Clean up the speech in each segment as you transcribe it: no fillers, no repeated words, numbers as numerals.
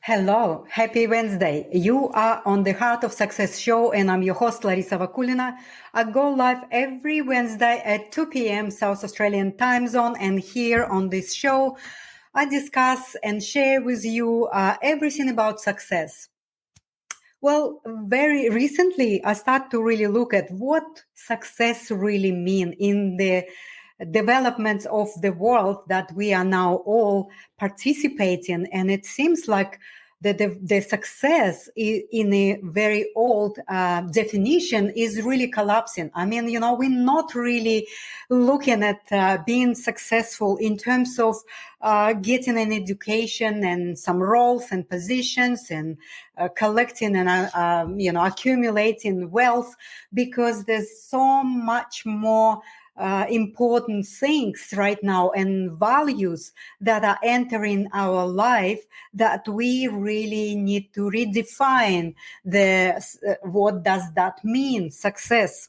Hello, happy Wednesday. You are on the Heart of Success show, and I'm your host, Larissa Vakulina. I go live every Wednesday at 2 p.m. South Australian time zone, and here on this show, I discuss and share with you everything about success. Well, very recently, I started to really look at what success really mean in the developments of the world that we are now all participating. And it seems like the success in a very old definition is really collapsing. I mean, we're not really looking at being successful in terms of getting an education and some roles and positions and collecting and accumulating wealth, because there's so much more important things right now and values that are entering our life that we really need to redefine what does that mean, success.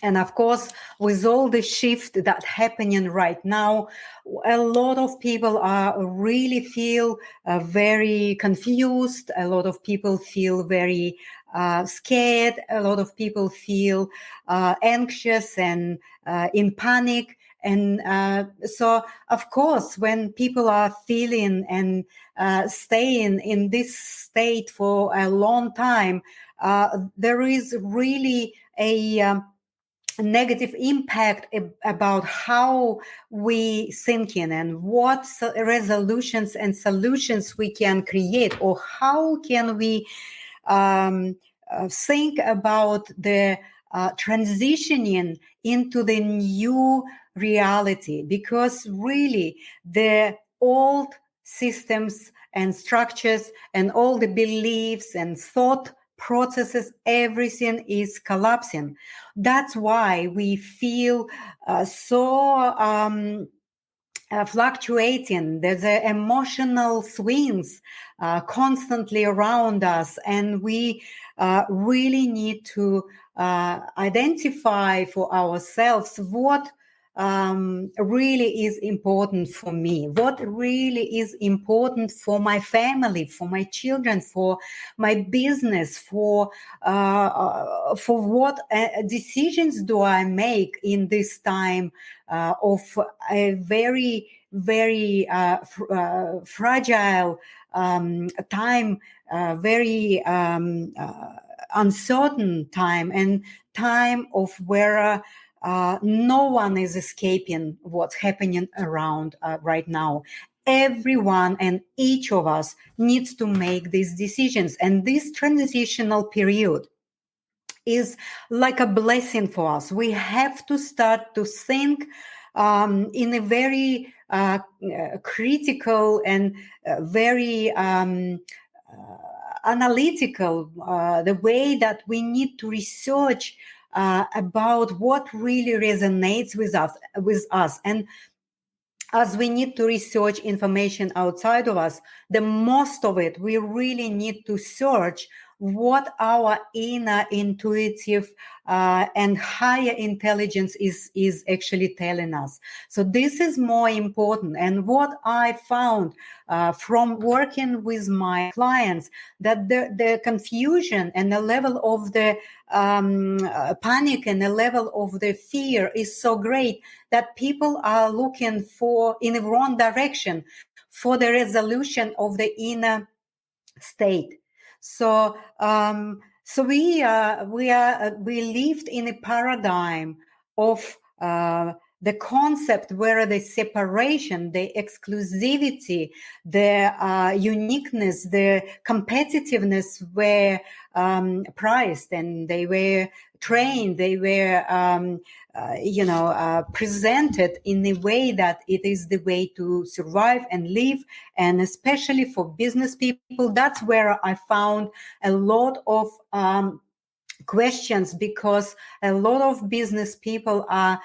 And of course, with all the shift that's happening right now, a lot of people really feel very confused. A lot of people feel very scared. A lot of people feel anxious and in panic. And so, of course, when people are feeling and staying in this state for a long time, there is really a negative impact about how we thinking and what resolutions and solutions we can create, or how can we think about the transitioning into the new reality, because really the old systems and structures and all the beliefs and thought processes, everything is collapsing. That's why we feel so fluctuating. There's emotional swings constantly around us, and we really need to identify for ourselves what really is important for me, what really is important for my family, for my children, for my business, for what decisions do I make in this time of a very, very fragile time, very uncertain time, and time of where no one is escaping what's happening around right now. Everyone and each of us needs to make these decisions. And this transitional period is like a blessing for us. We have to start to think in a very critical and very analytical, the way that we need to research about what really resonates with us. And as we need to research information outside of us, the most of it, we really need to search what our inner intuitive and higher intelligence is actually telling us. So this is more important. And what I found from working with my clients, that the confusion and the level of the panic and the level of the fear is so great that people are looking for in the wrong direction for the resolution of the inner state. So we lived in a paradigm of the concept where the separation, the exclusivity, the uniqueness, the competitiveness were prized, and they were trained, they were presented in a way that it is the way to survive and live. And especially for business people, that's where I found a lot of questions, because a lot of business people are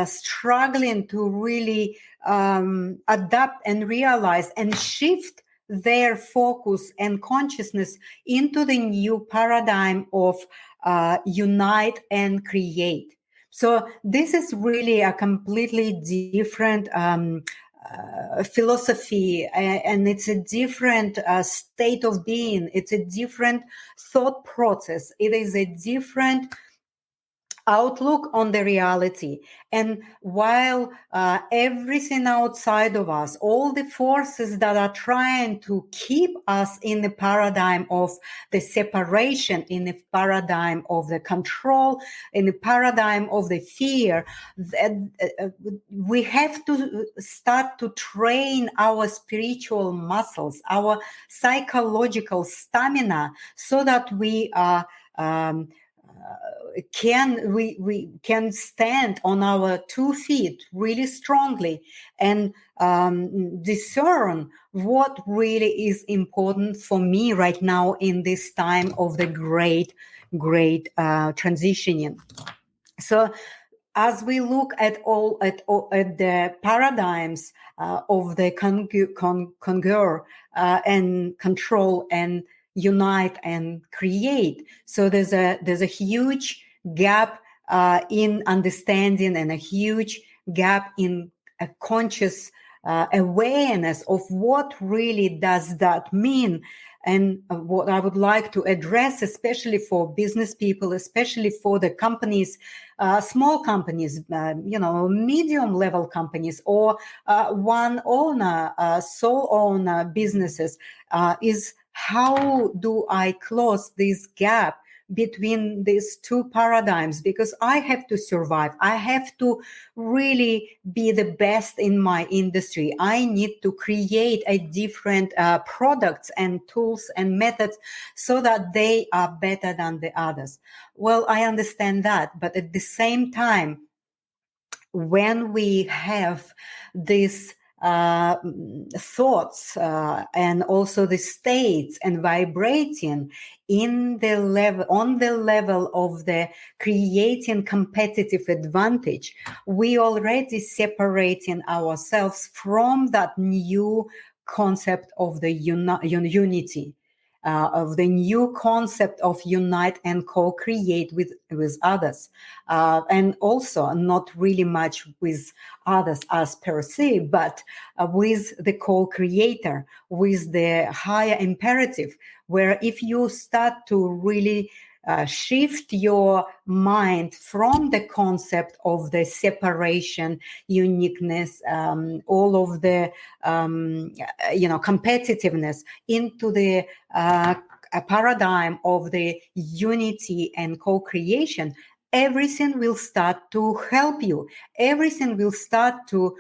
struggling to really adapt and realize and shift their focus and consciousness into the new paradigm of unite and create. So this is really a completely different philosophy, and it's a different state of being. It's a different thought process. It is a different outlook on the reality. And while everything outside of us, all the forces that are trying to keep us in the paradigm of the separation, in the paradigm of the control, in the paradigm of the fear, we have to start to train our spiritual muscles, our psychological stamina, so that we are we can stand on our 2 feet really strongly and discern what really is important for me right now in this time of the great transitioning. So as we look at the paradigms of the conquer and control and unite and create, so there's a huge gap in understanding and a huge gap in a conscious awareness of what really does that mean. And what I would like to address, especially for business people, especially for the companies, small companies, medium level companies, or one owner, sole owner businesses, is how do I close this gap between these two paradigms? Because I have to survive. I have to really be the best in my industry. I need to create a different products and tools and methods so that they are better than the others. Well, I understand that, but at the same time, when we have these thoughts and also the states and vibrating in the level, on the level of the creating competitive advantage, we already separating ourselves from that new concept of the unity. Of the new concept of unite and co-create with others, and also not really much with others as per se, but with the co-creator, with the higher imperative, where if you start to really shift your mind from the concept of the separation, uniqueness, all of the competitiveness into the a paradigm of the unity and co-creation, everything will start to help you. Everything will start to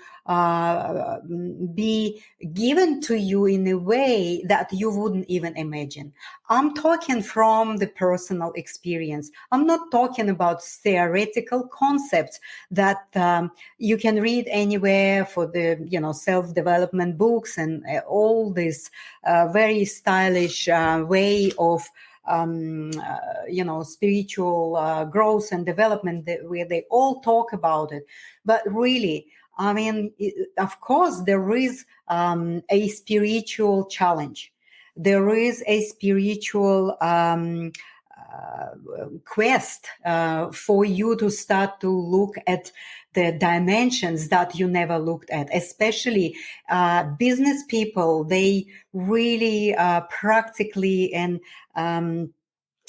be given to you in a way that you wouldn't even imagine. I'm talking from the personal experience. I'm not talking about theoretical concepts that you can read anywhere for the self-development books and all this very stylish way of spiritual growth and development, where they all talk about it. But really, I mean, of course, there is a spiritual challenge. There is a spiritual quest for you to start to look at the dimensions that you never looked at, especially business people. They really practically and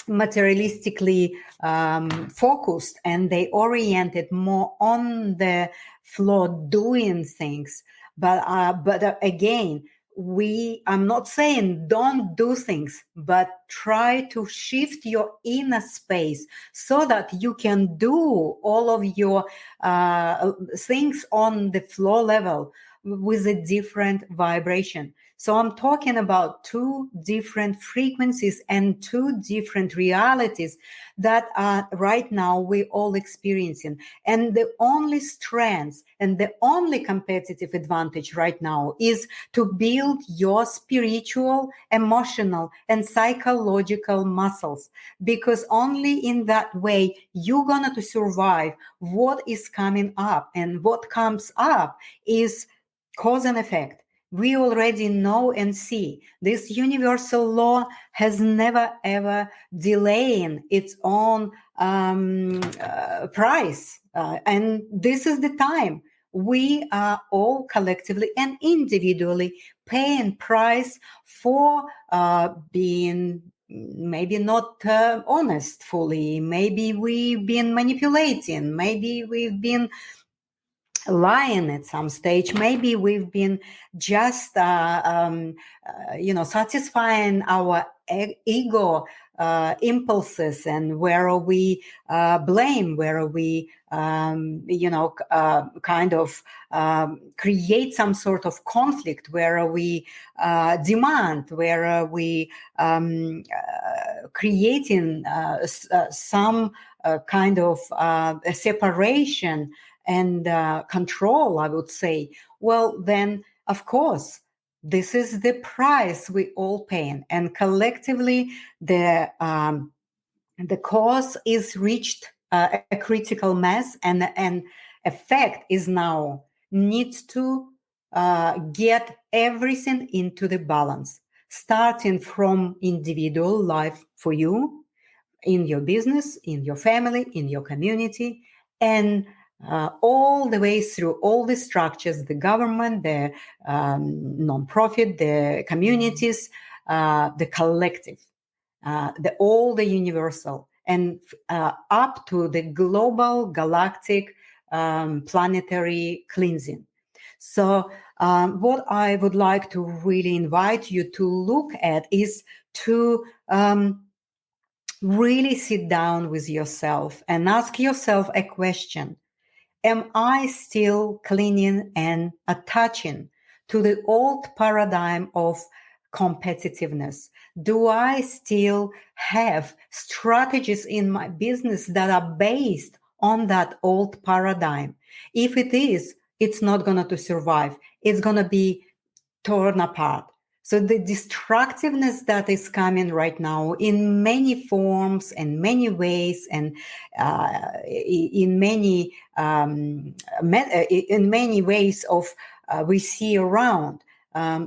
materialistically focused, and they oriented more on the floor doing things. But again, I'm not saying don't do things, but try to shift your inner space so that you can do all of your things on the floor level with a different vibration. So I'm talking about two different frequencies and two different realities that are right now we're all experiencing. And the only strength and the only competitive advantage right now is to build your spiritual, emotional, and psychological muscles, because only in that way you're going to survive what is coming up. And what comes up is cause and effect. We already know and see this universal law has never ever delayed its own price. And this is the time we are all collectively and individually paying price for being maybe not honest fully. Maybe we've been manipulating. Maybe we've been lying at some stage. Maybe we've been just satisfying our ego impulses, and where we blame, where we kind of create some sort of conflict, where we demand, where we creating some kind of separation and control, I would say. Well, then, of course, this is the price we all pay, and collectively, the cause is reached a critical mass, and effect is now needs to get everything into the balance, starting from individual life for you, in your business, in your family, in your community, and all the way through all the structures, the government, the non-profit, the communities, the collective, the universal, and up to the global galactic planetary cleansing. So what I would like to really invite you to look at is to really sit down with yourself and ask yourself a question. Am I still clinging and attaching to the old paradigm of competitiveness? Do I still have strategies in my business that are based on that old paradigm? If it is, it's not going to survive. It's going to be torn apart. So the destructiveness that is coming right now in many forms and many ways, and in many ways of we see around,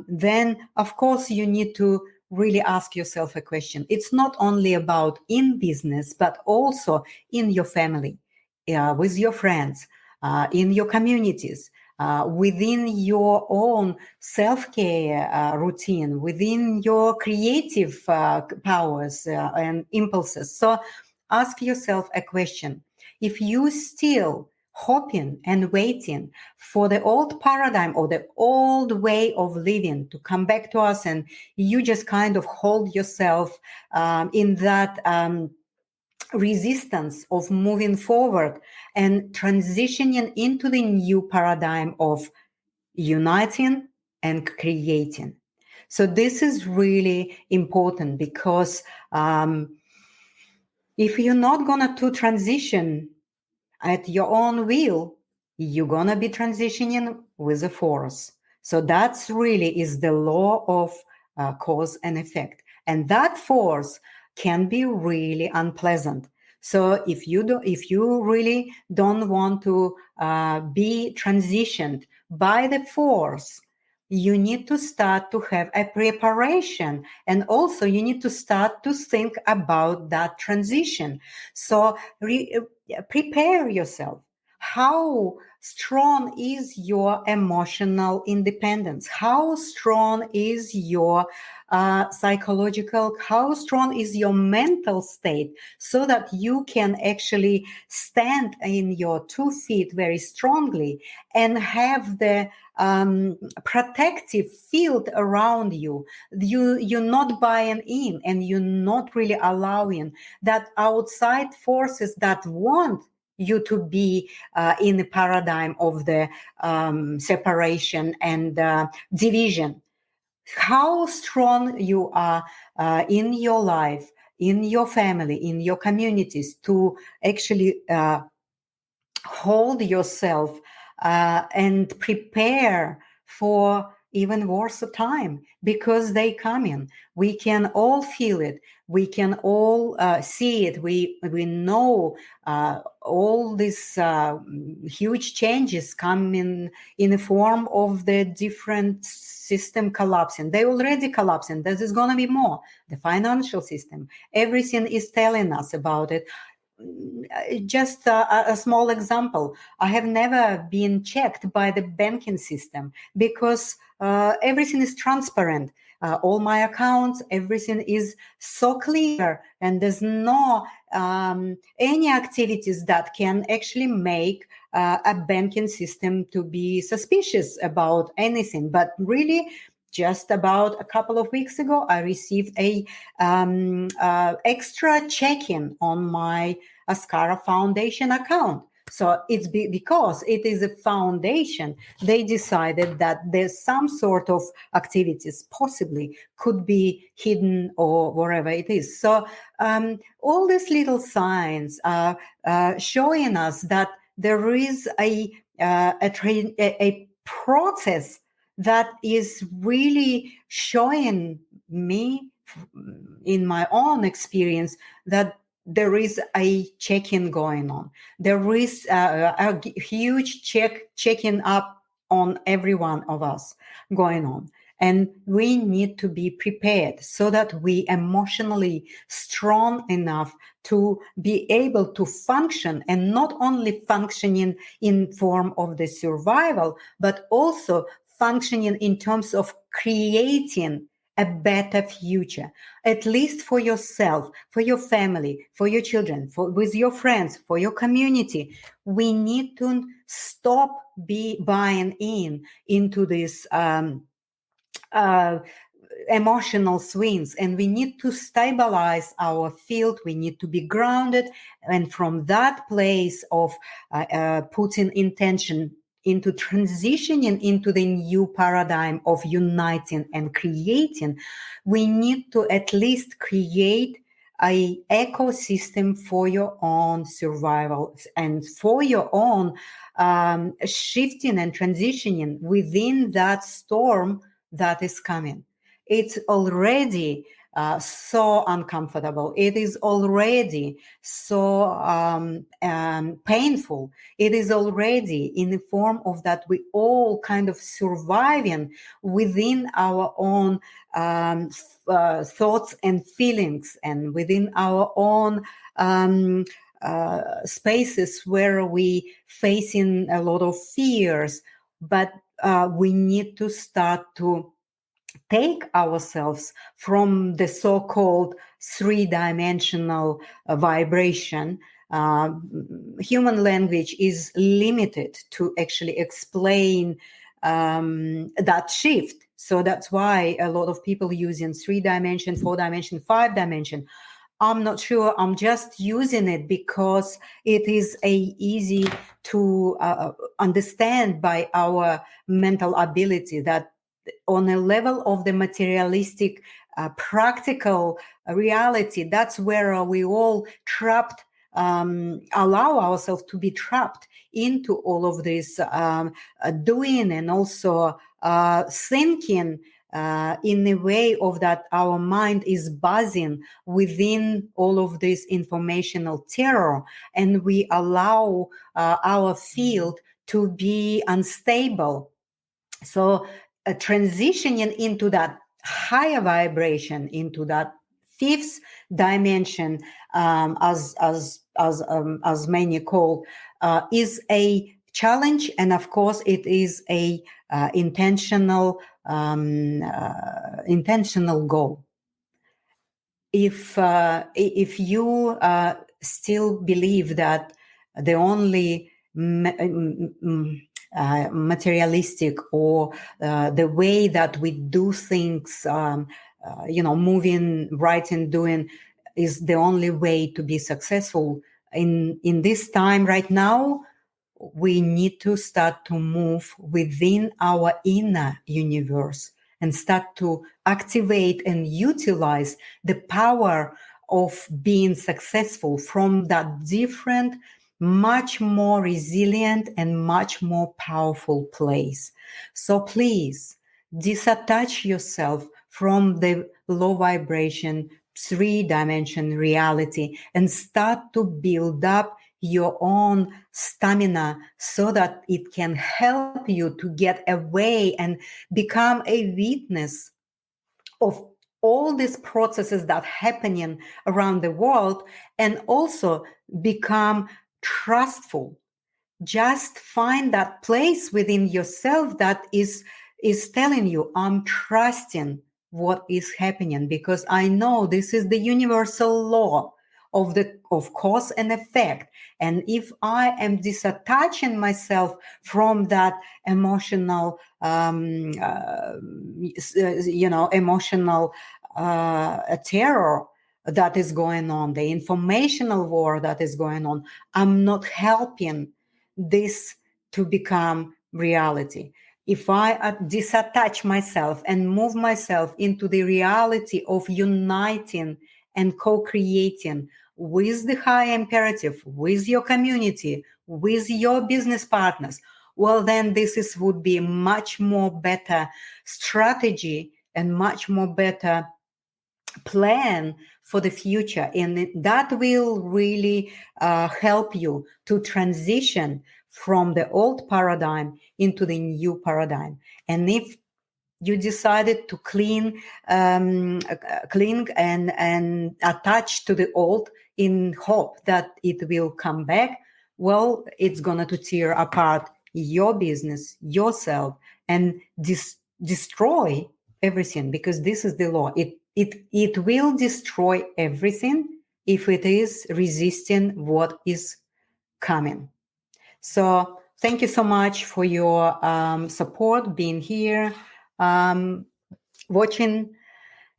then of course you need to really ask yourself a question. It's not only about in business, but also in your family, with your friends, in your communities. Within your own self-care routine, within your creative powers and impulses. So ask yourself a question. If you still hoping and waiting for the old paradigm or the old way of living to come back to us, and you just kind of hold yourself in that resistance of moving forward and transitioning into the new paradigm of uniting and creating. So this is really important, because if you're not going to transition at your own will, you're going to be transitioning with a force. So that's really is the law of cause and effect. And that force can be really unpleasant. So if you really don't want to be transitioned by the force, you need to start to have a preparation, and also you need to start to think about that transition. So prepare yourself. How strong is your emotional independence? How strong is your psychological, how strong is your mental state, so that you can actually stand in your 2 feet very strongly and have the protective field around you. You're not buying in, and you're not really allowing that outside forces that want you to be in the paradigm of the separation and division. How strong you are in your life, in your family, in your communities, to actually hold yourself and prepare for even worse time, because they come in. We can all feel it. We can all see it. We know all these huge changes come in the form of the different system collapsing. They already collapsing. This is going to be more. The financial system. Everything is telling us about it. just a small example. I have never been checked by the banking system because everything is transparent. All my accounts, everything is so clear, and there's no any activities that can actually make a banking system to be suspicious about anything. But really, just about a couple of weeks ago, I received a extra check-in on my Ascara Foundation account. So it's because it is a foundation, they decided that there's some sort of activities possibly could be hidden or wherever it is. So all these little signs are showing us that there is a process that is really showing me in my own experience that there is a check-in going on. There is a huge checking up on every one of us going on. And we need to be prepared so that we emotionally strong enough to be able to function, and not only functioning in form of the survival, but also functioning in terms of creating a better future, at least for yourself, for your family, for your children, with your friends, for your community. We need to stop buying into this emotional swings, and we need to stabilize our field. We need to be grounded, and from that place of putting intention into transitioning into the new paradigm of uniting and creating, we need to at least create a ecosystem for your own survival and for your own shifting and transitioning within that storm that is coming. It's already so uncomfortable. It is already so painful. It is already in the form of that we all kind of surviving within our own thoughts and feelings, and within our own spaces where we facing a lot of fears. But we need to start to take ourselves from the so-called three-dimensional vibration. Human language is limited to actually explain that shift. So that's why a lot of people using 3-dimension, 4-dimension, 5-dimension. I'm not sure. I'm just using it because it is easy to understand by our mental ability, that on a level of the materialistic, practical reality, that's where we all trapped, allow ourselves to be trapped into all of this doing, and also thinking in a way of that our mind is buzzing within all of this informational terror, and we allow our field to be unstable. So transitioning into that higher vibration, into that fifth dimension, as many call, is a challenge, and of course it is a intentional goal. If you still believe that the only materialistic or the way that we do things, moving, writing, doing, is the only way to be successful in this time right now, we need to start to move within our inner universe and start to activate and utilize the power of being successful from that different, much more resilient and much more powerful place. So please disattach yourself from the low vibration, 3-dimension reality, and start to build up your own stamina so that it can help you to get away and become a witness of all these processes that happening around the world, and also become trustful. Just find that place within yourself that is telling you, I'm trusting what is happening, because I know this is the universal law of cause and effect. And if I am disattaching myself from that emotional emotional terror that is going on, the informational war that is going on, I'm not helping this to become reality. If I disattach myself and move myself into the reality of uniting and co-creating with the high imperative, with your community, with your business partners, well, then would be much more better strategy and much more better plan for the future, and that will really help you to transition from the old paradigm into the new paradigm. And if you decided to cling and attach to the old in hope that it will come back, well, it's going to tear apart your business, yourself, and destroy everything, because this is the law. It will destroy everything if it is resisting what is coming. So thank you so much for your support, being here, watching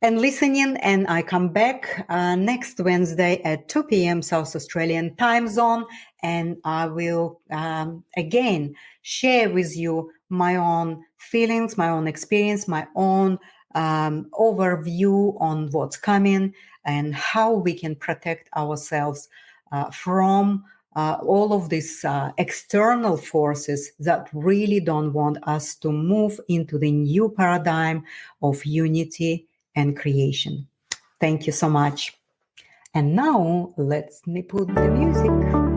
and listening. And I come back next Wednesday at 2 p.m. South Australian time zone. And I will again share with you my own feelings, my own experience, my own overview on what's coming and how we can protect ourselves from all of these external forces that really don't want us to move into the new paradigm of unity and creation. Thank you so much. And now let's put the music.